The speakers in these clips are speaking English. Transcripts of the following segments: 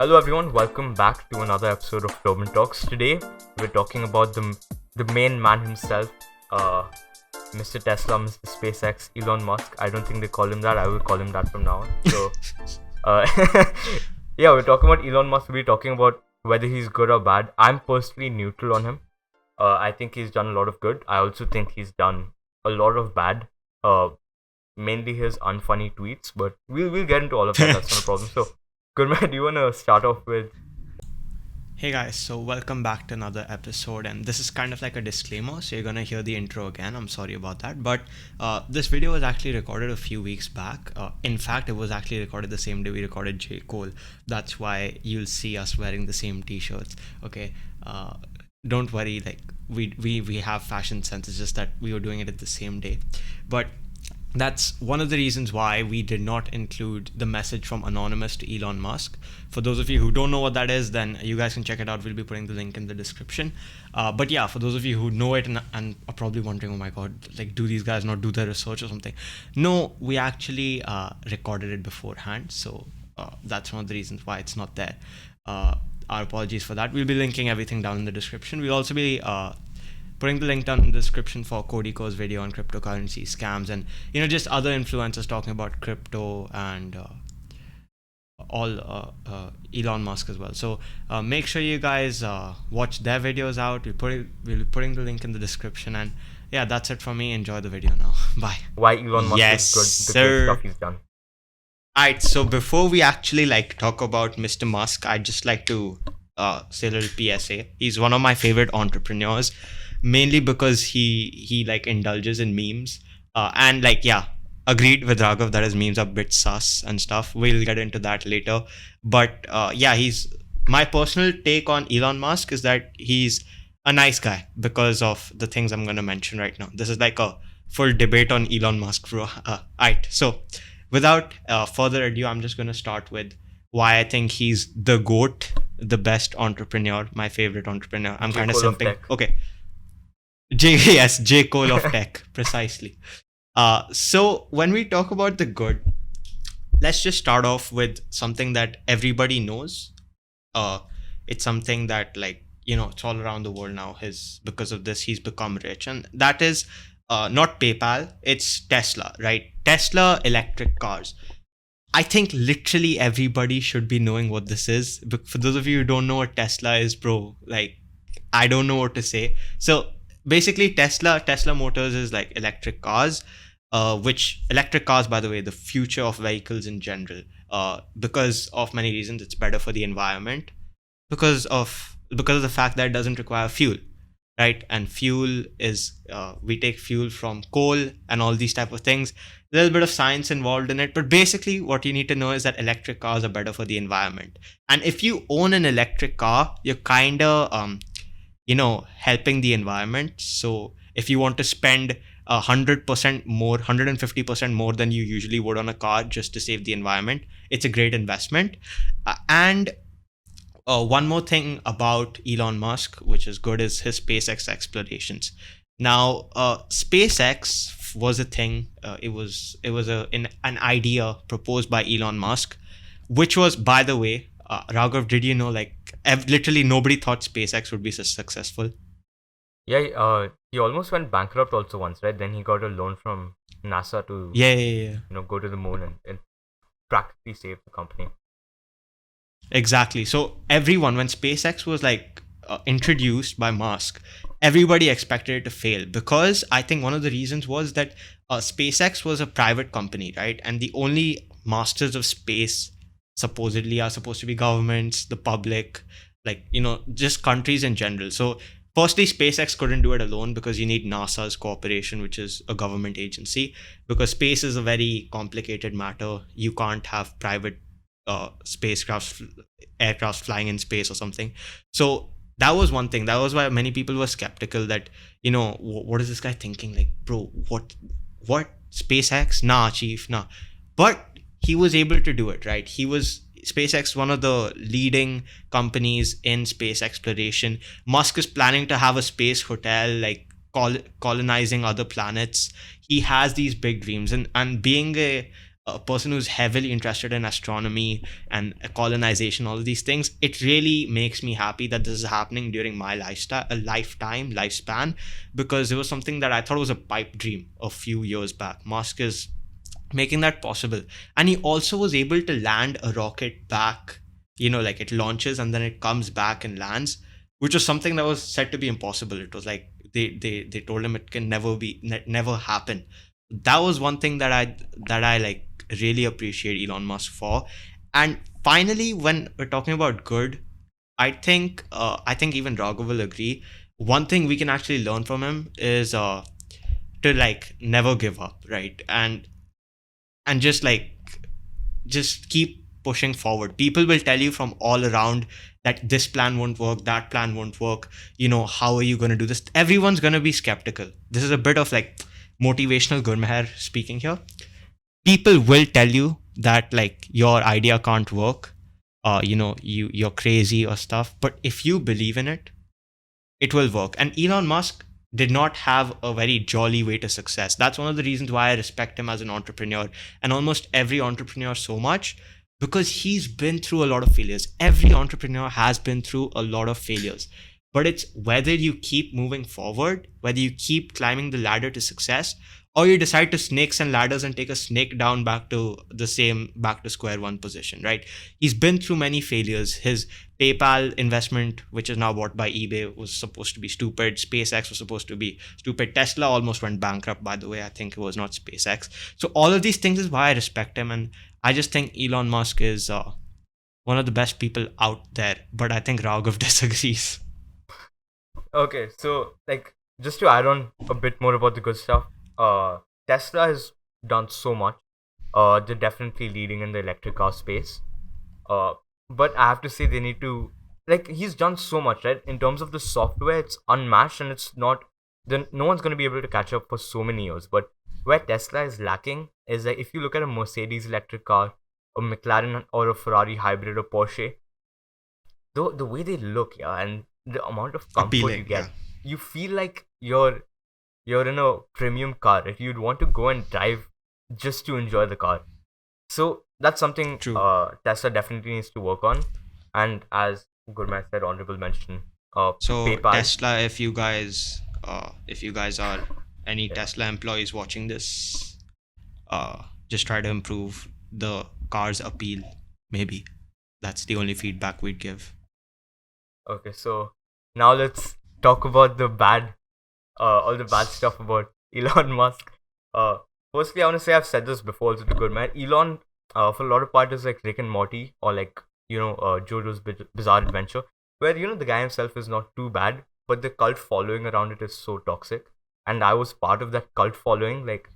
Hello everyone, welcome back to another episode of Turban Talks. Today we're talking about the main man himself, Mr. Tesla, Mr. SpaceX, Elon Musk. I don't think they call him that. I will call him that from now on. So, uh, yeah, we're talking about Elon Musk. We're talking about whether he's good or bad. I'm personally neutral on him. I think he's done a lot of good. I also think he's done a lot of bad. Mainly his unfunny tweets, but we'll get into all of that. That's not a problem. So, Gurman, do you want to start off with? Hey guys, so welcome back to another episode, and this is kind of like a disclaimer, so you're gonna hear the intro again. I'm sorry about that, but this video was actually recorded a few weeks back. In fact, it was actually recorded the same day we recorded J. Cole. That's why you'll see us wearing the same t-shirts. Okay, don't worry, like we have fashion sense. It's just that we were doing it at the same day, but that's one of the reasons why we did not include the message from Anonymous to Elon Musk. For those of you who don't know what that is, then you guys can check it out. We'll be putting the link in the description. But yeah, for those of you who know it and are probably wondering, oh my God, like, do these guys not do their research or something? No, we actually recorded it beforehand. So that's one of the reasons why it's not there. Our apologies for that. We'll be linking everything down in the description. We'll also be putting the link down in the description for Codyco's video on cryptocurrency scams and just other influencers talking about crypto and Elon Musk as well. So make sure you guys watch their videos out. We'll be putting the link in the description, and yeah, that's it from me. Enjoy the video now. Bye. Why Elon Musk Yes, is good, the good sir. stuff he's done. Alright, so before we actually talk about Mr. Musk, I'd just like to say a little PSA. He's one of my favorite entrepreneurs, mainly because he indulges in memes. And agreed with Raghav that his memes are a bit sus and stuff. We'll get into that later. But he's my personal take on Elon Musk is that he's a nice guy because of the things I'm gonna mention right now. This is like a full debate on Elon Musk, bro. Alright, so without further ado, I'm just gonna start with why I think he's the GOAT, the best entrepreneur, my favorite entrepreneur. I'm kind of Cole of simping. tech. Okay. J. Cole of tech, precisely. So when we talk about the good, let's just start off with something that everybody knows. It's something that it's all around the world now. Because of this, he's become rich, and that is not PayPal. It's Tesla, right? Tesla electric cars. I think literally everybody should be knowing what this is. But for those of you who don't know what Tesla is, bro, I don't know what to say. So basically, Tesla Motors is like electric cars, which electric cars, by the way, the future of vehicles in general. Because of many reasons, it's better for the environment. Because of the fact that it doesn't require fuel, right? And fuel is we take fuel from coal and all these type of things. A little bit of science involved in it, but basically what you need to know is that electric cars are better for the environment. And if you own an electric car, you're kind of helping the environment. So if you want to spend 100% more, 150% more than you usually would on a car just to save the environment, it's a great investment. And one more thing about Elon Musk, which is good, is his SpaceX explorations. Now, SpaceX was a thing. It was an idea proposed by Elon Musk, which was, by the way, Raghav, did you know literally nobody thought SpaceX would be so successful? Yeah, he almost went bankrupt also once, right? Then he got a loan from NASA to Yeah. go to the moon and practically save the company. Exactly. So everyone, when SpaceX was introduced by Musk, everybody expected it to fail because I think one of the reasons was that SpaceX was a private company, right? And the only masters of space supposedly are supposed to be governments, the public, just countries in general. So firstly, SpaceX couldn't do it alone because you need NASA's cooperation, which is a government agency, because space is a very complicated matter. You can't have private aircraft flying in space or something. So that was one thing. That was why many people were skeptical that, what is this guy thinking? Bro, what SpaceX? Nah, chief, nah. But he was able to do it, right? SpaceX, one of the leading companies in space exploration. Musk is planning to have a space hotel, colonizing other planets. He has these big dreams, and being a person who's heavily interested in astronomy and colonization, all of these things, it really makes me happy that this is happening during my lifespan, because it was something that I thought was a pipe dream a few years back. Musk is making that possible. And he also was able to land a rocket back, like it launches and then it comes back and lands, which was something that was said to be impossible. It was like they told him it can never happen. That was one thing that I like really appreciate Elon Musk for. And finally, when we're talking about good, I think even Raghav will agree. One thing we can actually learn from him is to like never give up, right? And just keep pushing forward. People will tell you from all around that this plan won't work, that plan won't work. How are you going to do this? Everyone's going to be skeptical. This is a bit of like motivational Gurmeher speaking here. People will tell you that like your idea can't work, you're crazy or stuff. But if you believe in it, it will work. And Elon Musk did not have a very jolly way to success. That's one of the reasons why I respect him as an entrepreneur, and almost every entrepreneur so much, because he's been through a lot of failures. Every entrepreneur has been through a lot of failures. But it's whether you keep moving forward, whether you keep climbing the ladder to success, or you decide to snakes and ladders and take a snake down back to square one position, right? He's been through many failures. His PayPal investment, which is now bought by eBay, was supposed to be stupid. SpaceX was supposed to be stupid. Tesla almost went bankrupt, by the way. I think it was not SpaceX. So all of these things is why I respect him. And I just think Elon Musk is one of the best people out there. But I think Raghav disagrees. Okay, so like just to add on a bit more about the good stuff, Tesla has done so much. They're definitely leading in the electric car space. But I have to say they need to, like, he's done so much, right? In terms of the software, it's unmatched, and it's not, then no one's going to be able to catch up for so many years. But where Tesla is lacking is that if you look at a Mercedes electric car, a McLaren or a Ferrari hybrid or Porsche, the way they look, yeah, and the amount of comfort Appealing, you get, yeah. you feel like you're in a premium car. If you'd want to go and drive just to enjoy the car. So that's something True. Tesla definitely needs to work on. And as Gurmeet said, honorable mention, So PayPal. Tesla, if you guys are any Tesla employees watching this, just try to improve the car's appeal. Maybe that's the only feedback we'd give. Okay, so now let's talk about the bad, all the bad stuff about Elon Musk. Firstly, I want to say I've said this before also to Gurmeet. Elon, for a lot of part is like Rick and Morty, or like JoJo's Bizarre Adventure, where the guy himself is not too bad, but the cult following around it is so toxic. And I was part of that cult following. Like,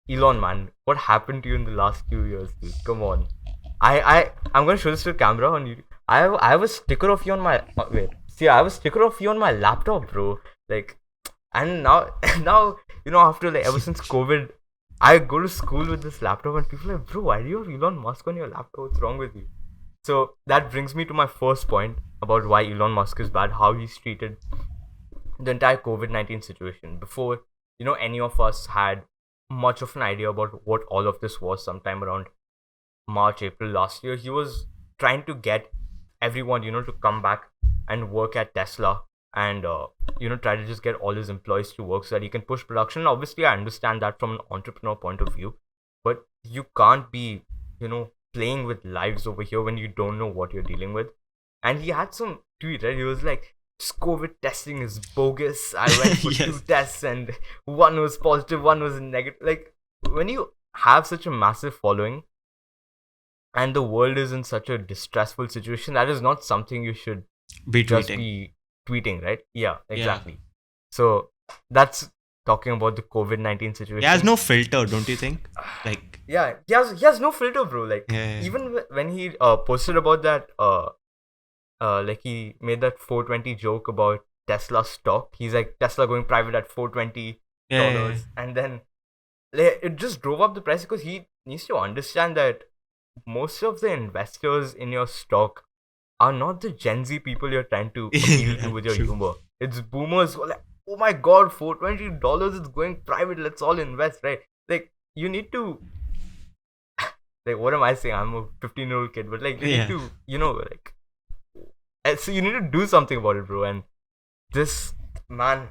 Elon, man, what happened to you in the last few years, dude? Come on. I'm gonna show this to the camera on YouTube. I have a sticker of you on my wait. See, I have a sticker of you on my laptop, bro. Like, and now now after like ever since COVID, I go to school with this laptop, and people are like, bro, why do you have Elon Musk on your laptop? What's wrong with you? So that brings me to my first point about why Elon Musk is bad, how he's treated the entire COVID-19 situation. Before, any of us had much of an idea about what all of this was, sometime around March, April last year, he was trying to get everyone, to come back and work at Tesla, and try to just get all his employees to work so that he can push production. Obviously, I understand that from an entrepreneur point of view, but you can't be, playing with lives over here when you don't know what you're dealing with. And he had some tweet, right? He was like, "This COVID testing is bogus. I went for two Yes. tests and one was positive, one was negative." Like, when you have such a massive following and the world is in such a distressful situation, that is not something you should Be just tweeting. be tweeting, right? Yeah, Yeah. exactly. So that's talking about the COVID-19 situation. He has no filter, don't you think? Like, Yeah, he has no filter, bro. Like, yeah. even when he posted about that, like he made that 420 joke about Tesla stock. He's like, Tesla going private at $420, Yeah. and then like, it just drove up the price, because he needs to understand that most of the investors in your stock are not the Gen Z people you're trying to appeal to with your True. humor. It's boomers who are like, oh my god, $420, it's going private, let's all invest, right? Like, you need to Like, what am I saying? I'm a 15-year-old kid, but like, you need Yeah. to, like, so you need to do something about it, bro. And this man,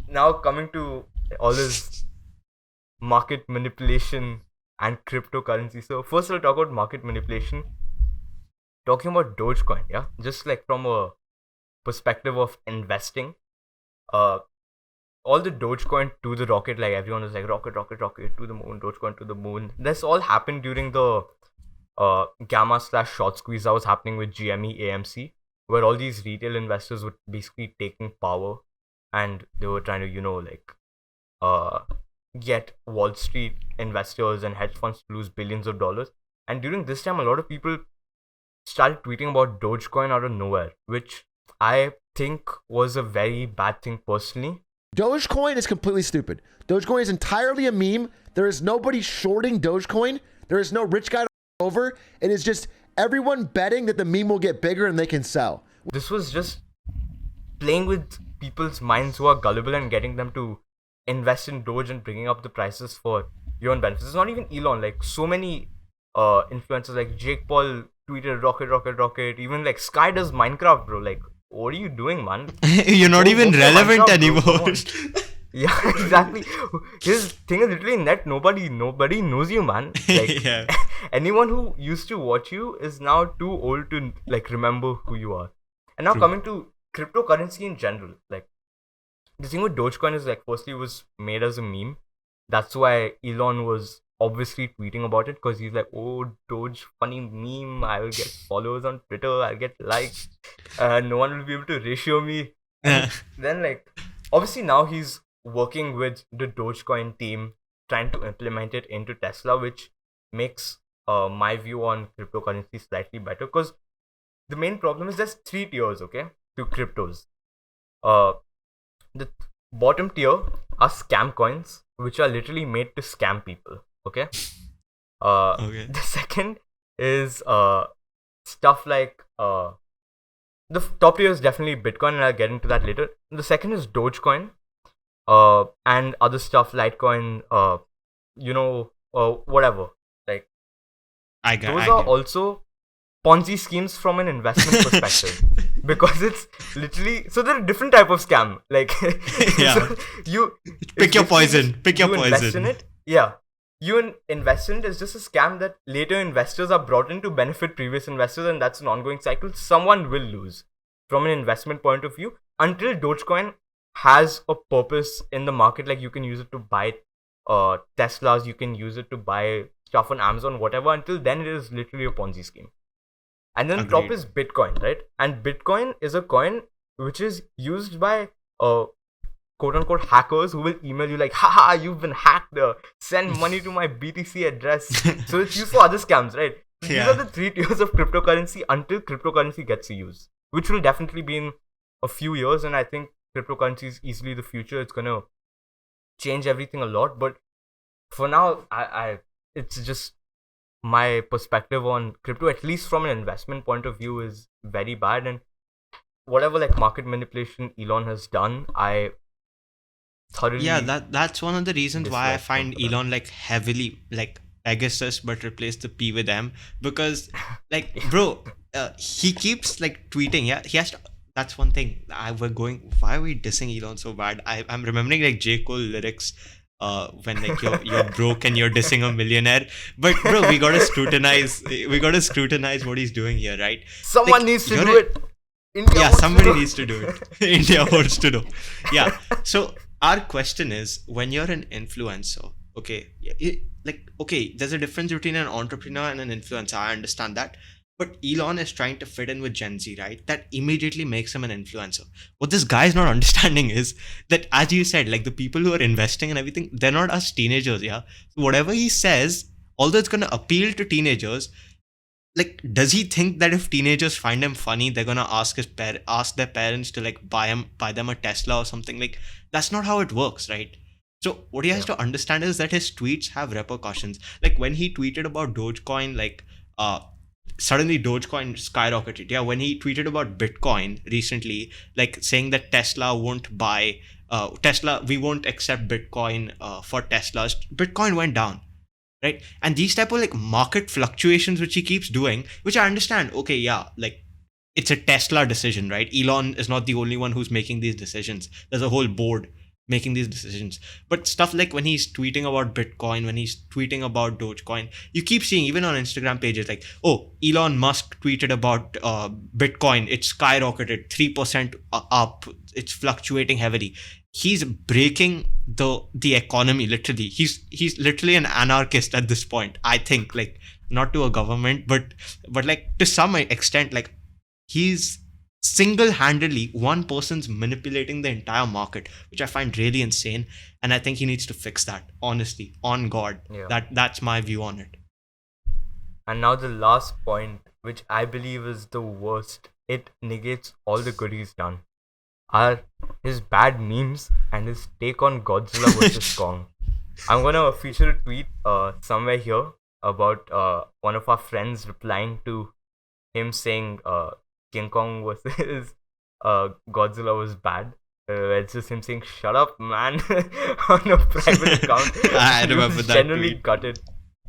now coming to all this market manipulation and cryptocurrency. So first, I'll talk about market manipulation. Talking about Dogecoin, yeah, just like from a perspective of investing. Uh, all the Dogecoin to the rocket, like everyone was like rocket, rocket, rocket to the moon, Dogecoin to the moon. This all happened during the gamma slash short squeeze that was happening with GME AMC, where all these retail investors were basically taking power, and they were trying to, uh, get Wall Street investors and hedge funds to lose billions of dollars. And during this time, a lot of people started tweeting about Dogecoin out of nowhere, which I think was a very bad thing personally. Dogecoin is completely stupid. Dogecoin is entirely a meme. There is nobody shorting Dogecoin. There is no rich guy over. It is just everyone betting that the meme will get bigger and they can sell. This was just playing with people's minds who are gullible and getting them to invest in Doge and bringing up the prices for your own benefits. It's not even Elon. Like, so many influencers, like Jake Paul tweeted rocket, rocket, rocket. Even like Sky does Minecraft, bro. Like, what are you doing, man? You're not even play relevant Minecraft, bro. anymore. Come on. Yeah, exactly. His thing is literally net. Nobody knows you, man. Like, Yeah. anyone who used to watch you is now too old to like remember who you are. And now True. coming to cryptocurrency in general, like, the thing with Dogecoin is, like, firstly, it was made as a meme. That's why Elon was obviously tweeting about it, because he's like, oh, Doge, funny meme. I will get followers on Twitter. I'll get likes. No one will be able to ratio me. Yeah. Then, like, obviously now he's working with the Dogecoin team, trying to implement it into Tesla, which makes my view on cryptocurrency slightly better. Because the main problem is there's 3 tiers, okay, to cryptos. The bottom tier are scam coins, which are literally made to scam people, okay? Okay. The second is stuff like the top tier is definitely Bitcoin, and I'll get into that later. The second is Dogecoin, and other stuff, Litecoin, whatever. Like, those are also Ponzi schemes from an investment perspective, because it's literally, so they're a different type of scam. Like, Yeah. so you Pick your poison. Pick your invest in poison. it. Yeah, you invest in it. It's just a scam that later investors are brought in to benefit previous investors, and that's an ongoing cycle. Someone will lose from an investment point of view until Dogecoin has a purpose in the market. Like, you can use it to buy Teslas, you can use it to buy stuff on Amazon, whatever. Until then, it is literally a Ponzi scheme. And then top Agreed. is Bitcoin, right? And Bitcoin is a coin which is used by quote unquote hackers who will email you like, haha, you've been hacked, send money to my BTC address. So it's used for other scams, right? So Yeah. these are the 3 tiers of cryptocurrency until cryptocurrency gets a use, which will definitely be in a few years. And I think cryptocurrency is easily the future. It's gonna change everything a lot. But for now, I it's just my perspective on crypto, at least from an investment point of view, is very bad. And whatever like market manipulation Elon has done, I thoroughly Yeah, that's one of the reasons why I dislike him find for that. Elon like heavily like Pegasus, but replace the P with M, because like, bro, he keeps like tweeting. Yeah, he has to. That's one thing. We're going. Why are we dissing Elon so bad? I'm remembering like J Cole lyrics. When like you're broke and you're dissing a millionaire, but bro, we gotta scrutinize. We gotta scrutinize what he's doing here, right? Someone Like, needs to you're do a- it. India Yeah, wants to somebody do needs to do it. India wants to know. Yeah. So our question is, when you're an influencer, okay, okay, there's a difference between an entrepreneur and an influencer. I understand that. But Elon is trying to fit in with Gen Z, right? That immediately makes him an influencer. What this guy is not understanding is that, as you said, like the people who are investing and everything, they're not us teenagers, yeah? So whatever he says, although it's going to appeal to teenagers, like, does he think that if teenagers find him funny, they're gonna ask their parents to like buy them a Tesla or something? Like, that's not how it works, right? So what he has to understand is that his tweets have repercussions. Like when he tweeted about Dogecoin, like suddenly Dogecoin skyrocketed. Yeah, when he tweeted about Bitcoin recently, like saying that Tesla won't buy we won't accept Bitcoin for Teslas, Bitcoin went down. right? And these type of like market fluctuations which he keeps doing, which I understand. Okay, yeah, like it's a Tesla decision, right? Elon is not the only one who's making these decisions. There's a whole board making these decisions. But stuff like when he's tweeting about Bitcoin, when he's tweeting about Dogecoin, you keep seeing even on Instagram pages like, oh, Elon Musk tweeted about Bitcoin. It skyrocketed 3% up. It's fluctuating heavily. He's breaking the economy literally. He's literally an anarchist at this point. I think, like, not to a government, but like to some extent, like he's single-handedly one person's manipulating the entire market, which I find really insane, and I think he needs to fix that, honestly, on God. Yeah. That's my view on it. And now the last point, which I believe is the worst. It negates all the good he's done. Are his bad memes and his take on Godzilla versus Kong. I'm gonna feature a tweet somewhere here about one of our friends replying to him saying King Kong versus Godzilla was bad. It's just him saying "shut up, man" on a private account. I He remember was that genuinely tweet. gutted.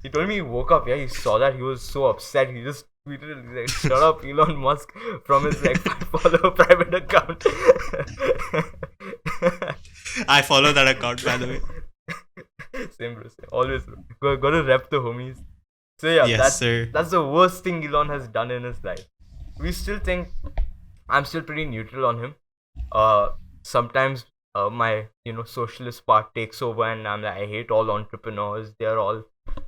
He told me he woke up. Yeah, he saw that. He was so upset. He just tweeted, he's like, "Shut up, Elon Musk," from his like 5-follower private account. I follow that account, by the way. Same, bro. Same. Always, bro. Gotta rep the homies. So yeah, Yes, sir. that's the worst thing Elon has done in his life. We still think I'm still pretty neutral on him. Sometimes my socialist part takes over, and I'm like, I hate all entrepreneurs. They're all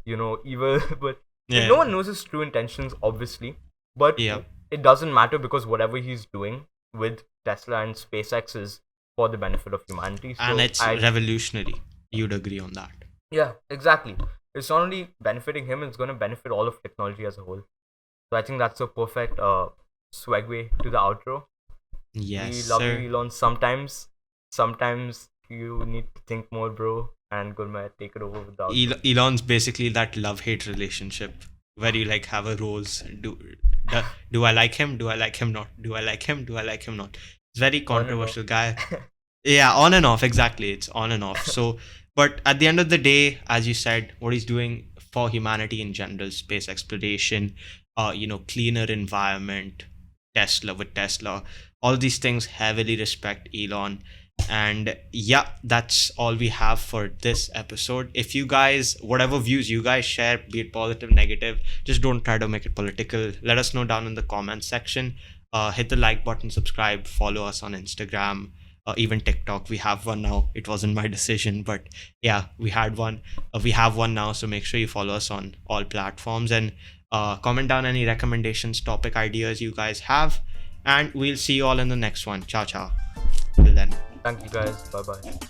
evil. But Yeah. no one knows his true intentions, obviously. But Yeah. it doesn't matter because whatever he's doing with Tesla and SpaceX is for the benefit of humanity. So And it's revolutionary. You'd agree on that. yeah, exactly. It's not only benefiting him; it's going to benefit all of technology as a whole. So I think that's a perfect segue to the outro. Yes, We love sir. you, Elon. Sometimes you need to think more, bro. And Gurma, take it over with the outro. Elon's basically that love-hate relationship where you like have a rose. Do I like him? Do I like him not? Do I like him? Do I like him not? It's very controversial guy. Yeah, on and off. Exactly. It's on and off. So, but at the end of the day, as you said, what he's doing for humanity in general, space exploration, cleaner environment, Tesla, all these things, heavily respect Elon. And yeah, that's all we have for this episode. If you guys, whatever views you guys share, be it positive, negative, just don't try to make it political. Let us know down in the comments section. Hit the like button, subscribe, follow us on Instagram, even TikTok. We have one now. It wasn't my decision, but yeah, we had one. We have one now, so make sure you follow us on all platforms, and comment down any recommendations, topic ideas you guys have, and we'll see you all in the next one. Ciao, ciao. Till then. Thank you guys. Bye bye.